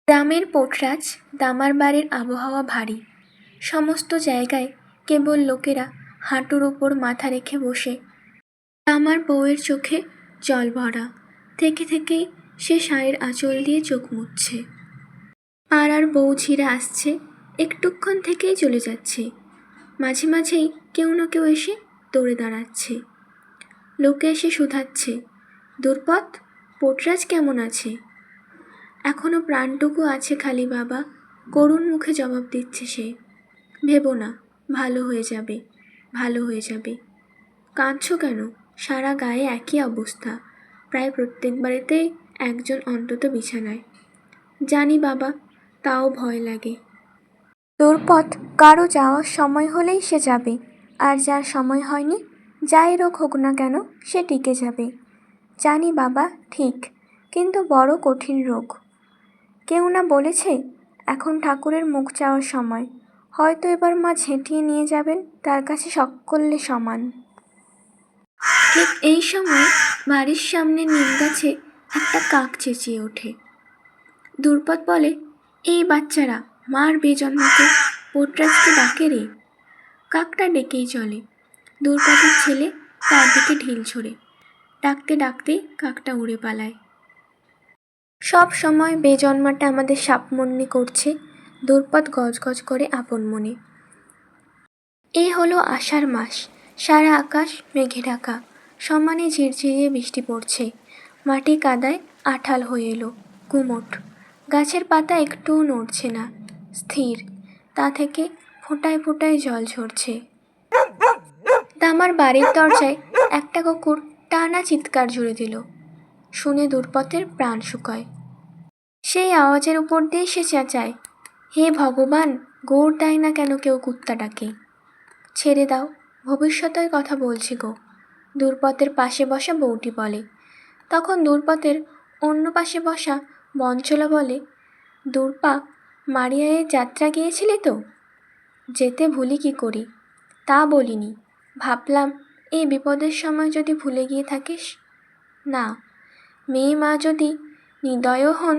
গ্রামের পোটরাজ দামার বাড়ির আবহাওয়া ভারী। সমস্ত জায়গায় কেবল লোকেরা হাঁটুর ওপর মাথা রেখে বসে। দামার বউয়ের চোখে জল ভরা। থেকে থেকেই সে শাড়ির আঁচল দিয়ে চোখ মুছছে। আর বউ ঝিরে আসছে, একটুক্ষণ থেকেই চলে যাচ্ছে। মাঝে মাঝেই কেউ না কেউ এসে দৌড়ে দাঁড়াচ্ছে। লোকে এসে শুধাচ্ছে, দুর্পদ, পোটরাজ কেমন আছে? এখনো প্রাণটুকু আছে খালি বাবা, করুণ মুখে জবাব দিচ্ছে সে। ভেবো না, ভালো হয়ে যাবে, ভালো হয়ে যাবে। কাঁদছ কেন? সারা গায়ে একই অবস্থা, প্রায় প্রত্যেক বাড়িতেই একজন অন্তত বিছানায়। জানি বাবা, তাও ভয় লাগে। দুর্পদ কারো যাওয়ার সময় হলেই সে যাবে, আর যার সময় হয়নি, যাই রোগ হোক না কেন সে টিকে যাবে। জানি বাবা, ঠিক, কিন্তু বড় কঠিন রোগ। কেউ না বলেছে এখন ঠাকুরের মুখ চাওয়ার সময়, হয়তো এবার মা ঝেঁটিয়ে নিয়ে যাবেন তার কাছে সকলে সমান। ঠিক এই সময় বাড়ির সামনে নিম গাছে একটা কাক চেঁচিয়ে ওঠে। দুর্পদ বলে, এই বাচ্চারা মার বেজন্মাকে, পোটরাজকে ডাকে রে। কাকটা ডেকেই চলে। দুর্পদের ছেলে তার দিকে ঢিল ছোড়ে। ডাকতে ডাকতেই কাকটা উড়ে পালায়। সব সময় বেজন্মাটা আমাদের সাপমন্নি করছে, দুর্পদ গজগজ করে আপন মনে। এ হলো আষাঢ় মাস, সারা আকাশ মেঘে ঢাকা, সমানে ঝিরঝিরিয়ে বৃষ্টি পড়ছে। মাটি কাদায় আঠাল হয়ে এলো, গুমোট। গাছের পাতা একটুও নড়ছে না, স্থির। তা থেকে ফোঁটায় ফোঁটায় জল ঝরছে। দামার বাড়ির দরজায় একটা কুকুর টানা চিৎকার জুড়ে দিল। শুনে দুর্পদের প্রাণ শুকায়। সেই আওয়াজের উপর দিয়ে সে চেঁচায়, হে ভগবান, গৌর দেয় না কেন কেউ কুত্তাটাকে? ছেড়ে দাও, ভবিষ্যতের কথা বলছি গো, দুর্পদের পাশে বসা বউটি বলে। তখন দুর্পদের অন্য পাশে বসা বঞ্চলা বলে, দুর্পা, মারিয়ায়ের যাত্রা গিয়েছিলি তো? যেতে ভুলি কি করি? তা বলিনি, ভাবলাম এই বিপদের সময় যদি ভুলে গিয়ে থাকিস। না, মেয়ে মা যদি নির্দয় হন,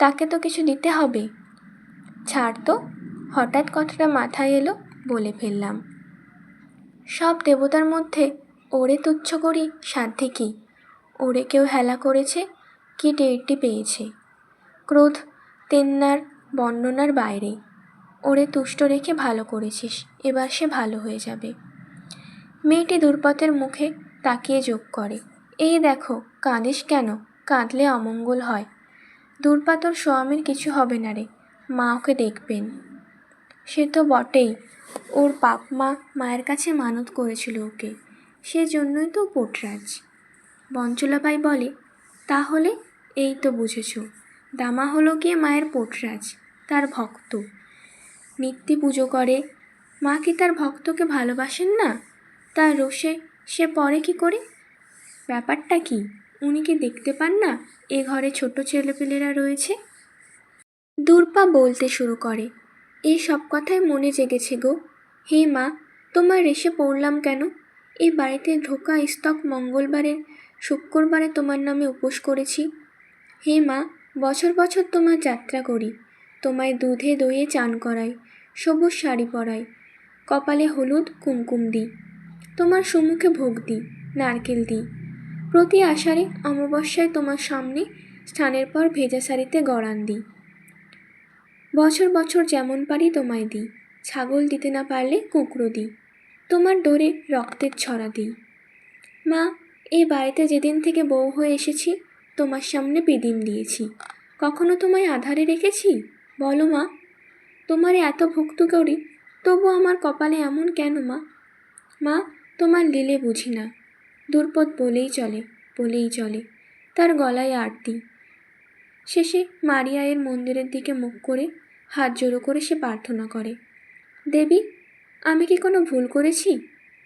তাকে তো কিছু দিতে হবে। ছাড় তো, হঠাৎ কথাটা মাথায় এলো, বলে ফেললাম। সব দেবতার মধ্যে ওরে তুচ্ছ করি সাধ্যে কি? ওরে কেউ হেলা করেছে কি টেরটি পেয়েছে? ক্রোধ তেন্নার বর্ণনার বাইরে। ওরে তুষ্ট রেখে ভালো করেছিস, এবার সে ভালো হয়ে যাবে। মেয়েটি দুর্পদের মুখে তাকিয়ে যোগ করে, এই দেখো, কাঁদিস কেন? কাঁদলে অমঙ্গল হয়। দুর্পা, তোর স্বামীর কিছু হবে না রে, মা ওকে দেখবেন। সে তো বটেই, ওর বাপ মা মায়ের কাছে মানত করেছিল ওকে, সেজন্যই তো পোটরাজ। বঞ্চলাবাই বলে, তাহলে এই তো বুঝেছ, দামা হলো গিয়ে মায়ের পোটরাজ, তার ভক্ত। নিত্যি পুজো করে। মা কি তার ভক্তকে ভালোবাসেন না? তার রোষে সে পড়ে কি করে? ব্যাপারটা কি, উনি কি দেখতে পান না এ ঘরে ছোট ছেলেপেলেরা রয়েছে? দুর্পা বলতে শুরু করে, এই সব কথাই মনে জেগেছে গো। হে মা, তোমার রেশে পড়লাম কেন? এই বাড়িতে ঢোকা স্তক মঙ্গলবারের শুক্রবারে তোমার নামে উপোস করেছি। হে মা, বছর বছর তোমার যাত্রা করি, তোমায় দুধে দইয়ে চান করাই, সবুজ শাড়ি পরাই, কপালে হলুদ কুমকুম দিই, তোমার সম্মুখে ভোগ দিই, নারকেল দিই। প্রতি আষাঢ়ে অমাবস্যায় তোমার সামনে স্নানের পর ভেজা শাড়িতে গড়ান দিই। বছর বছর যেমন পারি তোমায় দিই, ছাগল দিতে না পারলে কুঁকড়ো দিই, তোমার ডোরে রক্তের ছড়া দিই। মা, এই বাড়িতে যেদিন থেকে বউ হয়ে এসেছি, তোমার সামনে পিদিম দিয়েছি, কখনো তোমায় আধারে রেখেছি? বলো মা, তোমারে এত ভক্তি করি, তবু আমার কপালে এমন কেন মা? মা, তোমার লীলে বুঝি না। দুর্পদ বলেই চলে, বলেই চলে, তার গলায় আরতি। শেষে মারিয়ায়ের মন্দিরের দিকে মুখ করে হাত জোড়ো করে সে প্রার্থনা করে, দেবী, আমি কি কোনো ভুল করেছি?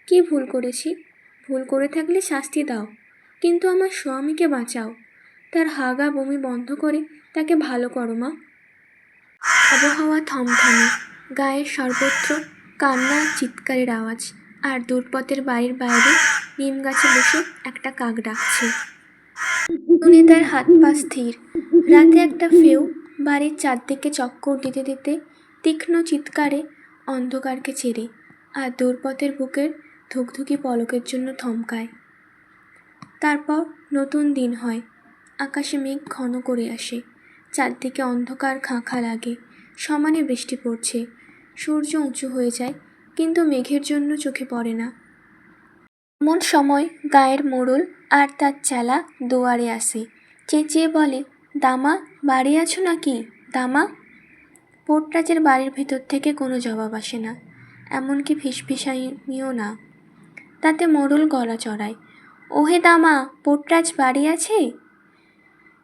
কি ভুল করেছি? ভুল করে থাকলে শাস্তি দাও, কিন্তু আমার স্বামীকে বাঁচাও। তার হাগা বমি বন্ধ করে তাকে ভালো করো মা। আবহাওয়া থমথমে, গায়ের সর্বত্র কান্না চিৎকারের আওয়াজ, আর দুর্পদের বাড়ির বাইরে নিম গাছে বসে একটা কাক ডাকছে। শুনে তার হাত পা স্থির। রাতে একটা ফেউ বাড়ির চারদিকে চক্কর দিতে দিতে তীক্ষ্ণ চিৎকারে অন্ধকারকে চেরে, আর দূরপথের বুকের ধুকধুকি পলকের জন্য থমকায়। তারপর নতুন দিন হয়। আকাশে মেঘ ঘন করে আসে, চারদিকে অন্ধকার খাঁ লাগে, সমানে বৃষ্টি পড়ছে। সূর্য উঁচু হয়ে যায়, কিন্তু মেঘের জন্য চোখে পড়ে না। এমন সময় গায়ের মোড়ল আর তার চেলা দুয়ারে আসে, চেঁচিয়ে বলে, দামা, বাড়ি আছো নাকি দামা? পোর্টরাজের বাড়ির ভেতর থেকে কোনো জবাব আসে না, এমনকি ফিসফিসানিও না। তাতে মোড়ল গলা চড়ায়, ওহে দামা, পোর্টরাজ বাড়ি আছে?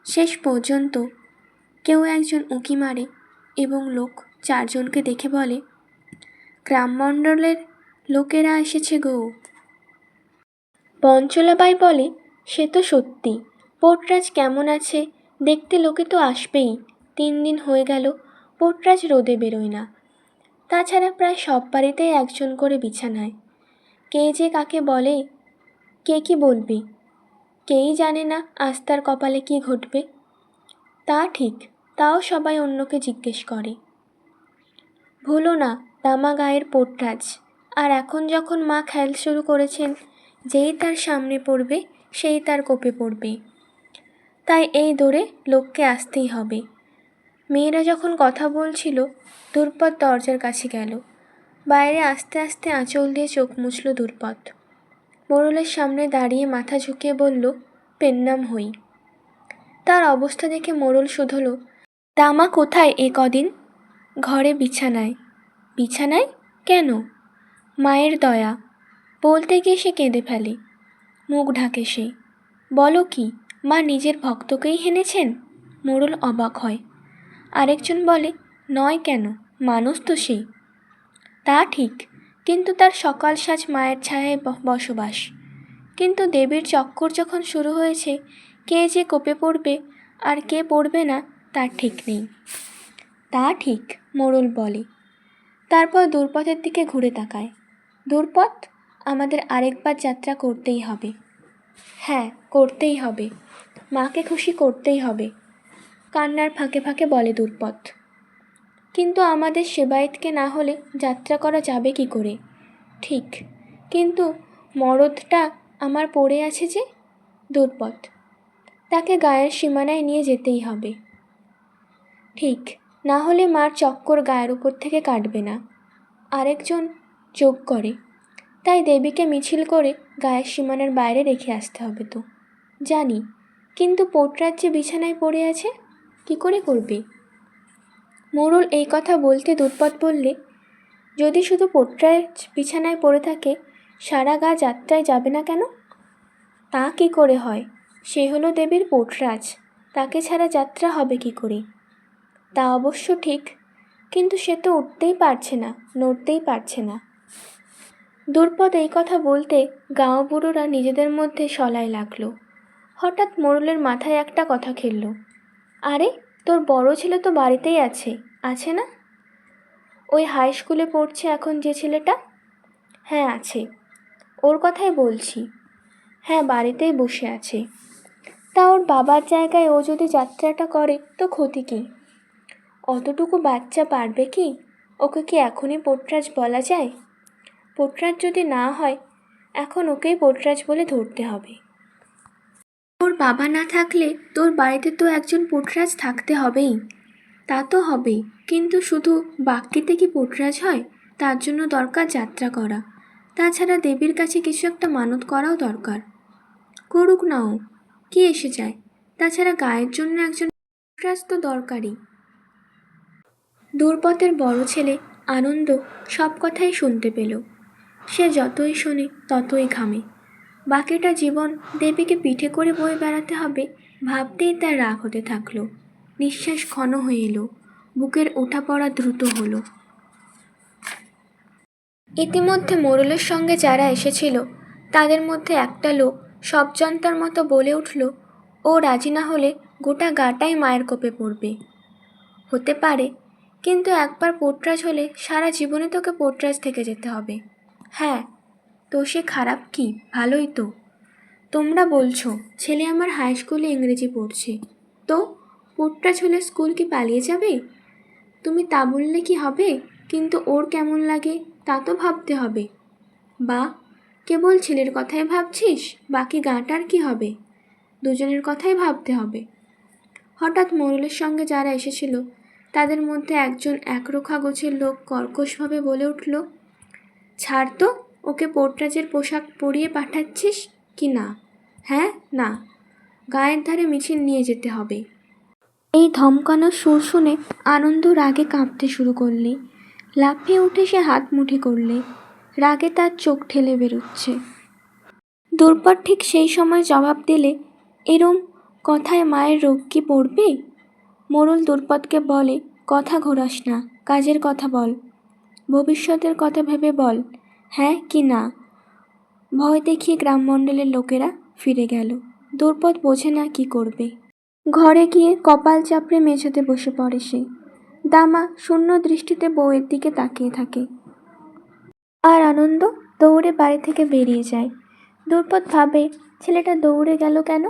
শেষ পর্যন্ত কেউ একজন উঁকি মারে এবং লোক চারজনকে দেখে বলে, গ্রামমণ্ডলের লোকেরা এসেছে গো। পঞ্চলাবাই বলে, সে তো সত্যি, পোর্টরাজ কেমন আছে দেখতে লোকে তো আসবেই। 3 দিন হয়ে গেল পোর্টরাজ রোদে বেরোয় না। তাছাড়া প্রায় সব বাড়িতেই একজন করে বিছানায়। কে যে কাকে বলে, কে কি বলবে, কেই জানে না আজ তার কপালে কি ঘটবে। তা ঠিক, তাও সবাই অন্যকে জিজ্ঞেস করে। ভুলো না, দামা গায়ের পোর্টরাজ। আর এখন যখন মা খেয়াল শুরু করেছেন, যেই তার সামনে পড়বে সেই তার কোপে পড়বে। তাই এই দৌড়ে লোককে আসতেই হবে। মেয়েরা যখন কথা বলছিল, দুর্পদ দরজার কাছে গেল। বাইরে আস্তে আস্তে আঁচল দিয়ে চোখ মুছল দুর্পদ। মোড়লের সামনে দাঁড়িয়ে মাথা ঝুঁকিয়ে বলল, পেন্নাম হই। তার অবস্থা দেখে মোড়ল শুধল, দামা কোথায় এ কদিন? ঘরে বিছানায়। বিছানায় কেন? মায়ের দয়া। বলতে গিয়ে সে কেঁদে ফেলে, মুখ ঢাকে সে। বলো কি, মা নিজের ভক্তকেই হেনেছেন? মোড়ল অবাক হয়। আরেকজন বলে, নয় কেন, মানুষ তো সে। তা ঠিক, কিন্তু তার সকাল সাজ মায়ের ছায়ায় বসবাস। কিন্তু দেবীর চক্কর যখন শুরু হয়েছে, কে যে কোপে পড়বে আর কে পড়বে না তার ঠিক নেই। তা ঠিক, মোড়ল বলে। তারপর দূরপথের দিকে ঘুরে তাকায়। দূরপথ, আমাদের আরেকবার যাত্রা করতেই হবে। হ্যাঁ, করতেই হবে, মাকে খুশি করতেই হবে, কান্নার ফাঁকে ফাঁকে বলে দূরপথ। কিন্তু আমাদের সেবায়েতকে না হলে যাত্রা করা যাবে কি করে? ঠিক, কিন্তু মরদটা আমার পড়ে আছে যে। দূরপথ, তাকে গায়ের সীমানায় নিয়ে যেতেই হবে। ঠিক, না হলে মার চক্কর গায়ের উপর থেকে কাটবে না। আরেকজন যোগ করে, তাই দেবীকে মিছিল করে গায়ের সীমানার বাইরে রেখে আসতে হবে তো। জানি, কিন্তু পোর্টরাজ যে বিছানায় পড়ে আছে, কি করে করবে? মোড়ল এই কথা বলতে দূরপথ বললে, যদি শুধু পোর্টরাজ বিছানায় পড়ে থাকে, সারা গা যাত্রায় যাবে না কেন? তা কি করে হয়? সে হলো দেবীর পোর্টরাজ, তাকে ছাড়া যাত্রা হবে কি করে? তা অবশ্য ঠিক, কিন্তু সে তো উঠতেই পারছে না, নড়তেই পারছে না। দূরপথ এই কথা বলতে গাঁও বুড়োরা নিজেদের মধ্যে সলায় লাগলো। হঠাৎ মোড়লের মাথায় একটা কথা খেলল, আরে, তোর বড় ছেলে তো বাড়িতেই আছে, আছে না? ওই হাই স্কুলে পড়ছে এখন যে ছেলেটা? হ্যাঁ আছে, ওর কথাই বলছি। হ্যাঁ, বাড়িতেই বসে আছে। তা ওর বাবার জায়গায় ও যদি যাত্রাটা করে তো ক্ষতি কী? অতটুকু বাচ্চা পারবে কি? ওকে কি এখনই পোর্টরাজ বলা যায়? পোর্টরাজ যদি না হয়, এখন ওকেই পোর্টরাজ বলে ধরতে হবে। ওর বাবা না থাকলে তোর বাড়িতে তো একজন পোর্টরাজ থাকতে হবেই। তা তো হবে, কিন্তু শুধু বাক্যেতে কি পোর্টরাজ হয়? তার জন্য দরকার যাত্রা করা। তাছাড়া দেবীর কাছে কিছু একটা মানত করাও দরকার। করুক না, ও কি এসে যায়? তাছাড়া গায়ের জন্য একজন পোর্টরাজ তো দরকারই। দূরপথের বড় ছেলে আনন্দ সব কথাই শুনতে পেল। সে যতই শোনে ততই ঘামে। বাকিটা জীবন দেবীকে পিঠে করে বয়ে বেড়াতে হবে ভাবতেই তার রাগ হতে থাকলো। নিঃশ্বাস ঘন হয়ে এলো, বুকের ওঠা পড়া দ্রুত হলো। ইতিমধ্যে মোড়লের সঙ্গে যারা এসেছিল তাদের মধ্যে একটা লোক সবজন্তার মতো বলে উঠল, ও রাজি না হলে গোটা গাটাই মায়ের কোপে পড়বে। হতে পারে, কিন্তু একবার পোর্টরাজ হলে সারা জীবনে তোকে পোর্টরাজ থেকে যেতে হবে। হ্যাঁ, তো সে খারাপ কি? ভালোই তো। তোমরা বলছো ছেলে আমার হাই স্কুলে ইংরেজি পড়ছে, তো পোট্টা ছেলে স্কুল কি পালিয়ে যাবে? তুমি তা বললে কি হবে? কিন্তু ওর কেমন লাগে তা তো ভাবতে হবে। বা কেবল ছেলের কথাই ভাবছিস? বাকি গাঁটার কি হবে? দুজনের কথাই ভাবতে হবে। হঠাৎ মোড়লের সঙ্গে যারা এসেছিল তাদের মধ্যে একজন একরোখা গোছের লোক কর্কশভাবে বলে উঠল, ছাড় তো, ওকে পোট্রাজের পোশাক পরিয়ে পাঠাচ্ছিস কি না? হ্যাঁ না, গায়ের ধারে মিছিল নিয়ে যেতে হবে। এই ধমকানোর সুর শুনে আনন্দ রাগে কাঁপতে শুরু করলে। লাফিয়ে উঠে সে হাত মুঠি করলে। রাগে তার চোখ ঠেলে বেরোচ্ছে। দুর্পদ ঠিক সেই সময় জবাব দিলে, এরম কথায় মায়ের রোগ কি পড়বে? মোড়ল দুর্পদকে বলে, কথা ঘোরাস না, কাজের কথা বল, ভবিষ্যতের কথা ভেবে বল, হ্যাঁ কি না। ভয় দেখিয়ে গ্রামমণ্ডলের লোকেরা ফিরে গেল। দুর্পদ বোঝে না কি করবে। ঘরে গিয়ে কপাল চাপড়ে মেঝেতে বসে পড়ে সে। দামা শূন্য দৃষ্টিতে বউয়ের দিকে তাকিয়ে থাকে। আর আনন্দ দৌড়ে বাড়ি থেকে বেরিয়ে যায়। দুর্পদ ভাবে, ছেলেটা দৌড়ে গেল কেন?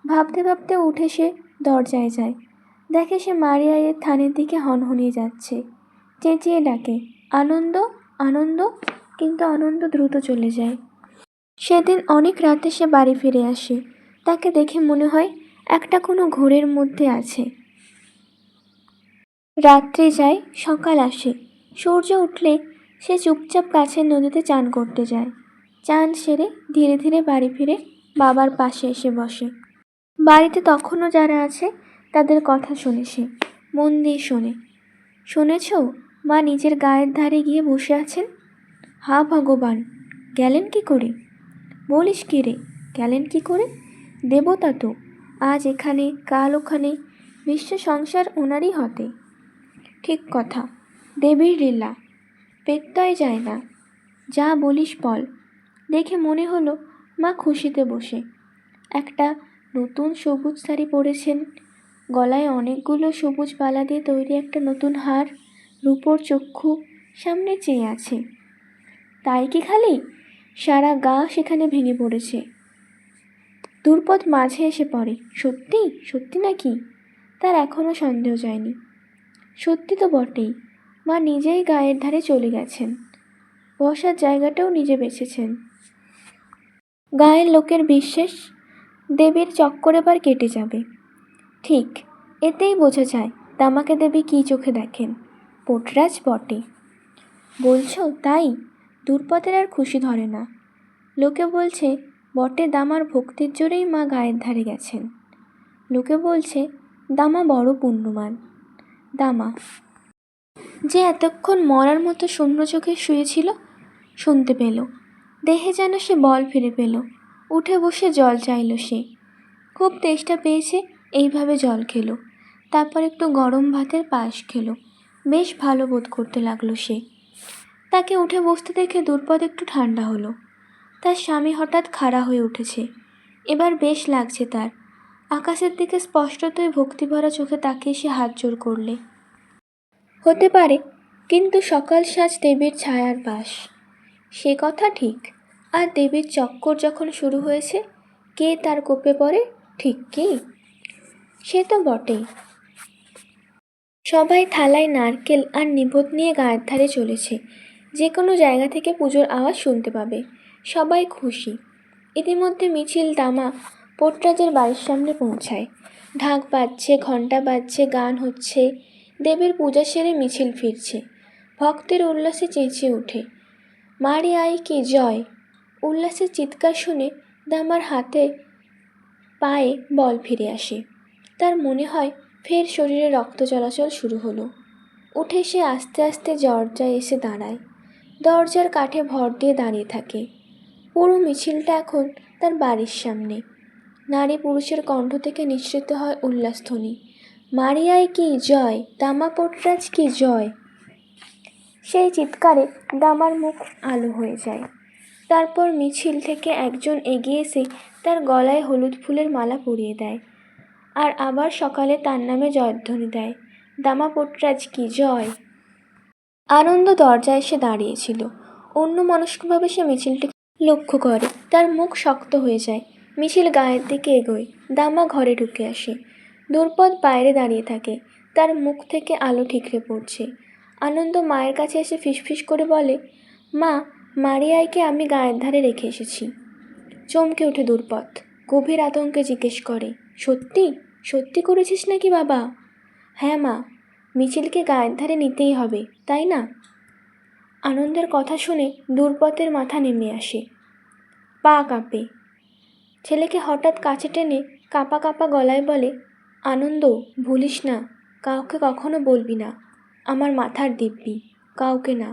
ভাবতে ভাবতে উঠে সে দরজায় যায়। দেখে সে মারিয়ায়ের থানের দিকে হনহনিয়ে যাচ্ছে। চেঁচিয়ে ডাকে, আনন্দ, আনন্দ, কিন্তু আনন্দ দ্রুত চলে যায়। সেদিন অনেক রাতে সে বাড়ি ফিরে আসে। তাকে দেখে মনে হয় একটা কোনো ঘোরের মধ্যে আছে। রাত্রি যায়, সকাল আসে। সূর্য উঠলে সে চুপচাপ কাছের নদীতে চান করতে যায়। চান সেরে ধীরে ধীরে বাড়ি ফিরে বাবার পাশে এসে বসে। বাড়িতে তখনও যারা আছে তাদের কথা শোনে সে, মন দিয়ে শোনে। শুনেছ, মা নিজের গায়ের ধারে গিয়ে বসে আছেন। হা ভগবান, গেলেন কি করে? বলিস কি রে, গেলেন কি করে? দেবতা তো, আজ এখানে কাল ওখানে, বিশ্ব সংসার ওনারই হতে। ঠিক কথা, দেবীর লীলা, পেত্তয় যায় না। যা বলিস বল। দেখে মনে হলো মা খুশিতে বসে। একটা নতুন সবুজ শাড়ি পরেছেন, গলায় অনেকগুলো সবুজ বালা দিয়ে তৈরি একটা নতুন হার, রূপোর চক্ষু, সামনে চেয়ে আছে। তাই কি খালি? সারা গা সেখানে ভেঙে পড়েছে। দুর্পদ মাঝে এসে পড়ে। সত্যি সত্যি নাকি? তার এখনও সন্দেহ যায়নি। সত্যি তো বটেই, মা নিজেই গায়ের ধারে চলে গেছেন। বসার জায়গাটাও নিজে বেছেছেন। গায়ের লোকের বিশ্বাস দেবীর চক্কর এবার কেটে যাবে। ঠিক, এতেই বোঝা যায় দামাকে দেবী কী চোখে দেখেন। পোটরাজ বটে। বলছো তাই? দুর্পদের আর খুশি ধরে না। লোকে বলছে বটে দামার ভক্তির জোরেই মা গায়ের ধারে গেছেন। লোকে বলছে দামা বড় পুণ্যবান। দামা যে এতক্ষণ মরার মতো শূন্য চোখে শুয়েছিল, শুনতে পেল। দেহে যেন সে বল ফিরে পেল। উঠে বসে জল চাইল সে। খুব তেষ্টা পেয়েছে, এইভাবে জল খেলো। তারপর একটু গরম ভাতের পায়েস খেলো। বেশ ভালো বোধ করতে লাগলো সে। তাকে উঠে বসতে দেখে দুর্পদ একটু ঠান্ডা হলো। তার স্বামী হঠাৎ খাড়া হয়ে উঠেছে। এবার বেশ লাগছে তার। আকাশের দিকে স্পষ্টতই ভক্তিভরা চোখে তাকিয়ে সে হাত জোড় করলে। হতে পারে, কিন্তু সকাল সাজ দেবীর ছায়ার বাস, সে কথা ঠিক। আর দেবীর চক্কর যখন শুরু হয়েছে, কে তার কোপে পড়ে ঠিক কি? সে তো বটেই। সবাই থালায় নারকেল আর নিবধ নিয়ে গায়ের ধারে চলেছে। যে কোনো জায়গা থেকে পুজোর আওয়াজ শুনতে পাবে। সবাই খুশি। ইতিমধ্যে মিছিল দামা পোটরাজের বাড়ির সামনে পৌঁছায়। ঢাক বাজছে, ঘণ্টা বাজছে, গান হচ্ছে। দেবীর পূজা সেরে মিছিল ফিরছে। ভক্তের উল্লাসে চেঁচিয়ে ওঠে, মারি আই কি জয়। উল্লাসের চিৎকার শুনে দামার হাতে পায়ে বল ফিরে আসে। তার মনে হয় ফের শরীরে রক্ত চলাচল শুরু হলো। উঠে সে আস্তে আস্তে দরজায় এসে দাঁড়ায়। দরজার কাঠে ভর দিয়ে দাঁড়িয়ে থাকে। পুরো মিছিলটা এখন তার বাড়ির সামনে। নারী পুরুষের কণ্ঠ থেকে নিঃসৃত হয় উল্লাসধ্বনি, মারিয়ায় কি জয়, দামা পোটরাজ কি জয়। সেই চিৎকারে দামার মুখ আলো হয়ে যায়। তারপর মিছিল থেকে একজন এগিয়ে এসে তার গলায় হলুদ ফুলের মালা পরিয়ে দেয়। আর আবার সকালে তার নামে জয়ধ্বনি দেয়, দামা পোটরাজ কি জয়। আনন্দ দরজায় এসে দাঁড়িয়েছিল। অন্যমনস্কভাবে সে মিছিলটিকে লক্ষ্য করে। তার মুখ শক্ত হয়ে যায়। মিছিল গায়ের দিকে এগোয়। দামা ঘরে ঢুকে আসে। দুর্পদ বাইরে দাঁড়িয়ে থাকে, তার মুখ থেকে আলো ঠিকরে পড়ছে। আনন্দ মায়ের কাছে এসে ফিসফিস করে বলে, মা, মারিয়াইকে আমি গায়ের ধারে রেখে এসেছি। চমকে ওঠে দুর্পদ, গভীর আতঙ্কে জিজ্ঞেস করে, সত্যি সত্যি করেছিস নাকি বাবা? হ্যাঁ মা, মিছিলকে গায়ের ধারে নিতেই হবে, তাই না? আনন্দের কথা শুনে দুর্পদের মাথা নেমে আসে, পা কাঁপে। ছেলেকে হঠাৎ কাছে টেনে কাঁপা কাঁপা গলায় বলে, আনন্দ, ভুলিস না, কাউকে কখনো বলবি না, আমার মাথার দিব্যি, কাউকে না।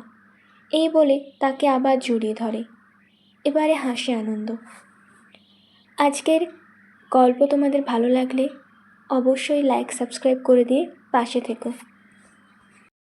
এই বলে তাকে আবার জড়িয়ে ধরে। এবারে হাসে আনন্দ। আজকের গল্প তোমাদের ভালো লাগলে অবশ্যই লাইক সাবস্ক্রাইব করে দিয়ে পাশে থেকো।